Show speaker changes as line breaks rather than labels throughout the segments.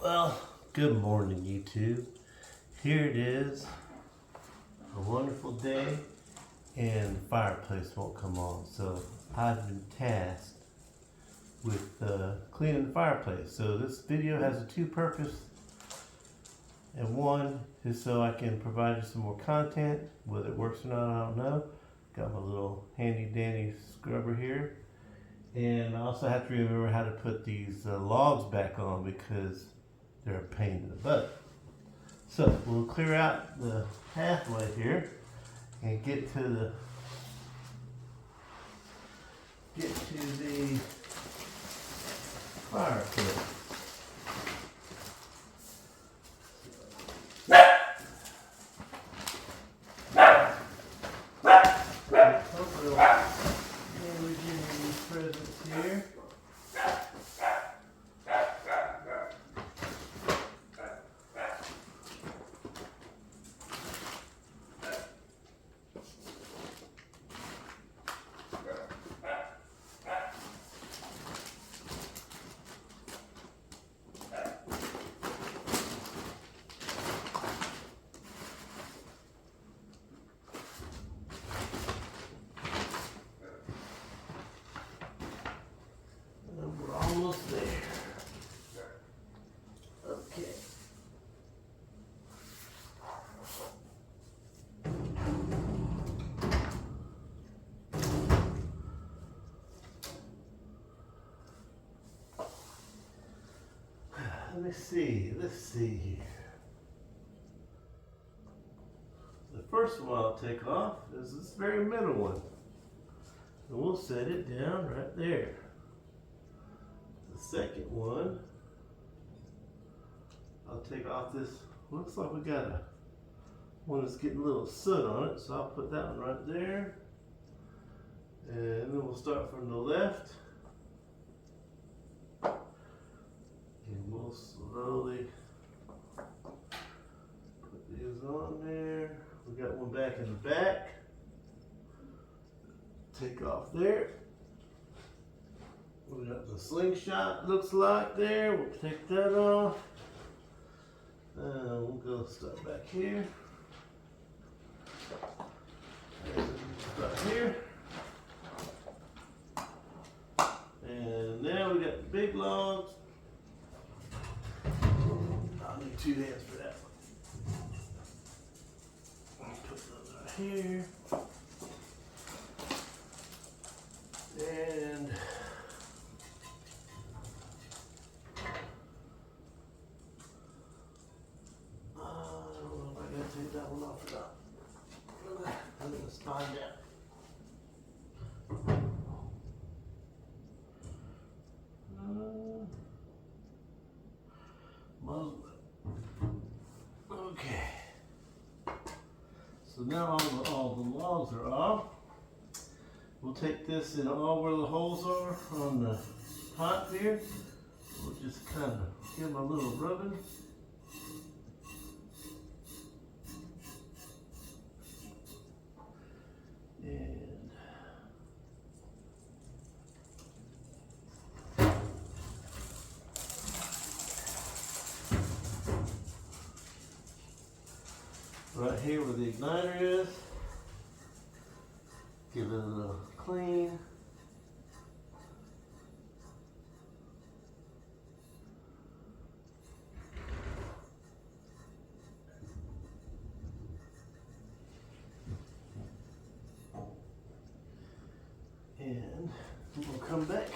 Well, good morning, YouTube. Here it is, a wonderful day, and the fireplace won't come on. So I've been tasked with cleaning the fireplace. So this video has a two-purpose, and one is so I can provide you some more content. Whether it works or not, I don't know. Got my little handy-dandy scrubber here. And I also have to remember how to put these logs back on because they're a pain in the butt. So we'll clear out the pathway here and get to the fireplace. We're getting these presents here. We're almost there. Okay. Let's see here. The first one I'll take off is this very middle one. And we'll set it down right there. The second one, I'll take off this, looks like we got one that's getting a little soot on it, so I'll put that one right there. And then we'll start from the left. And we'll slowly put these on there. We got one back in the back. Take off there. We got the slingshot, looks like there. We'll take that off. We'll go start back here. Start here. And now we got the big logs. I'll need 2 hands for that one. I'll put those right here. And I don't know if I gotta take that one off or not. Let's find out. Okay. So now all the logs are off. We'll take this in all where the holes are on the pot here. We'll just kind of give them a little rubbing. And right here where the igniter is, give it a little clean. And we'll come back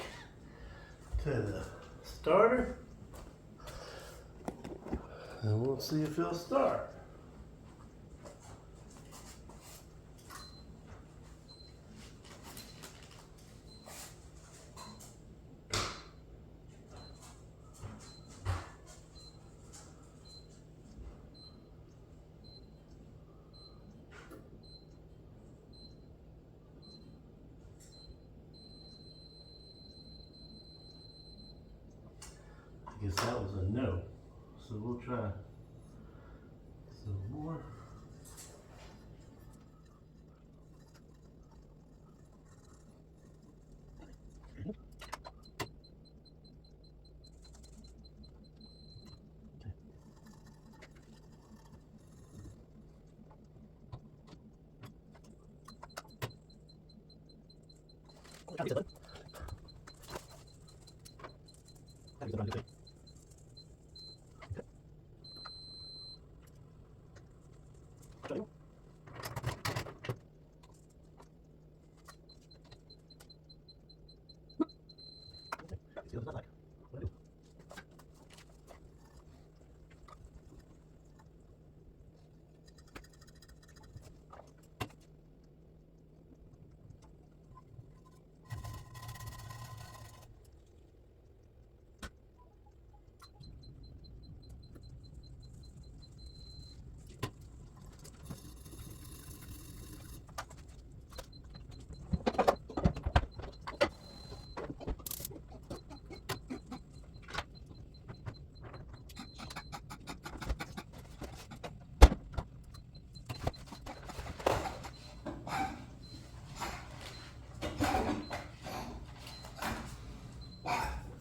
to the starter and we'll see if it'll start. I guess that was a no. So we'll try some more. I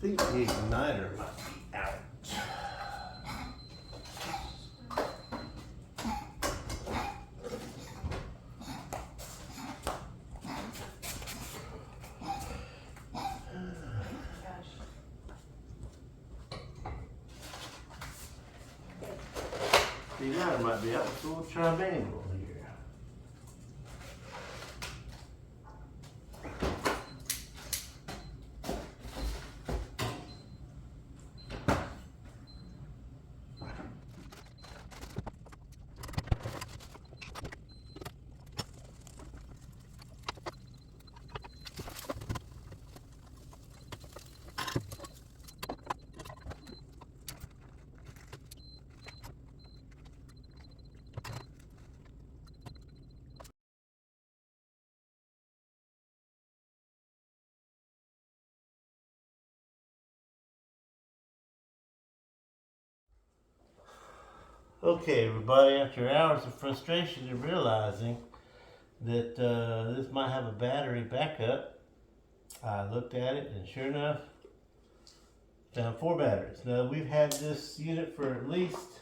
think the igniter might be out. The igniter might be out, so we'll try manual here. Okay, everybody, after hours of frustration and realizing that this might have a battery backup, I looked at it and sure enough, found 4 batteries. Now, we've had this unit for at least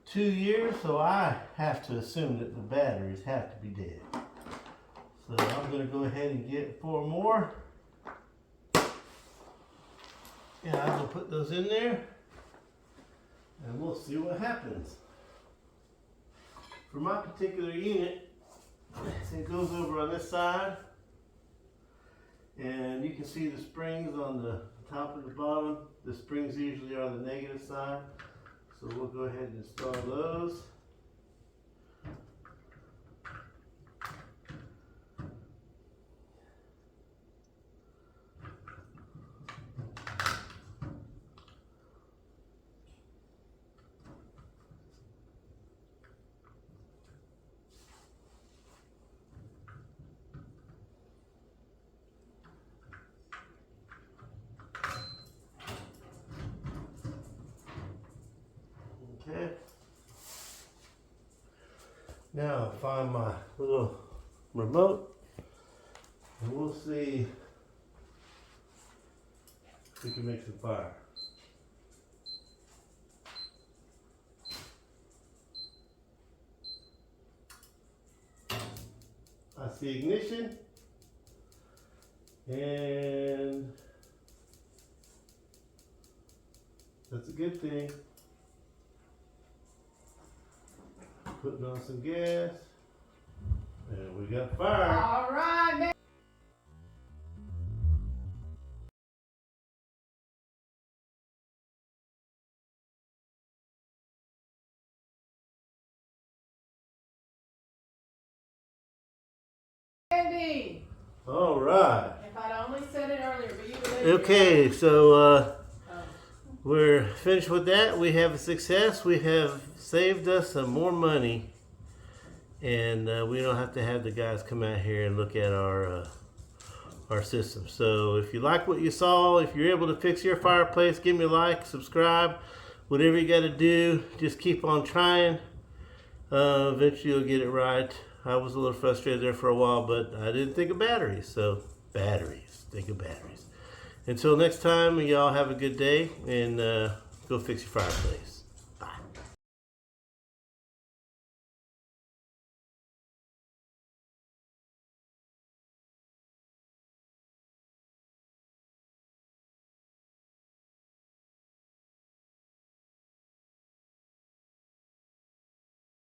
2 years, so I have to assume that the batteries have to be dead. So I'm going to go ahead and get 4 more. And I'm going to put those in there. And we'll see what happens. For my particular unit, it goes over on this side. And you can see the springs on the top and the bottom. The springs usually are on the negative side. So we'll go ahead and install those. Okay. Now find my little remote and we'll see if we can make some fire. I see ignition and that's a good thing. Putting on some gas, and we got fire.
All right, man. Andy.
All right.
If I'd only said it earlier, but you believe
Okay, so we're finished with that. We have a success. We have saved us some more money, and we don't have to have the guys come out here and look at our system. So if you like what you saw, if you're able to fix your fireplace, give me a like, subscribe, whatever you got to do. Just keep on trying. Eventually you'll get it right. I was a little frustrated there for a while, but I didn't think of batteries. So batteries, think of batteries. Until next time, y'all have a good day and go fix your fireplace.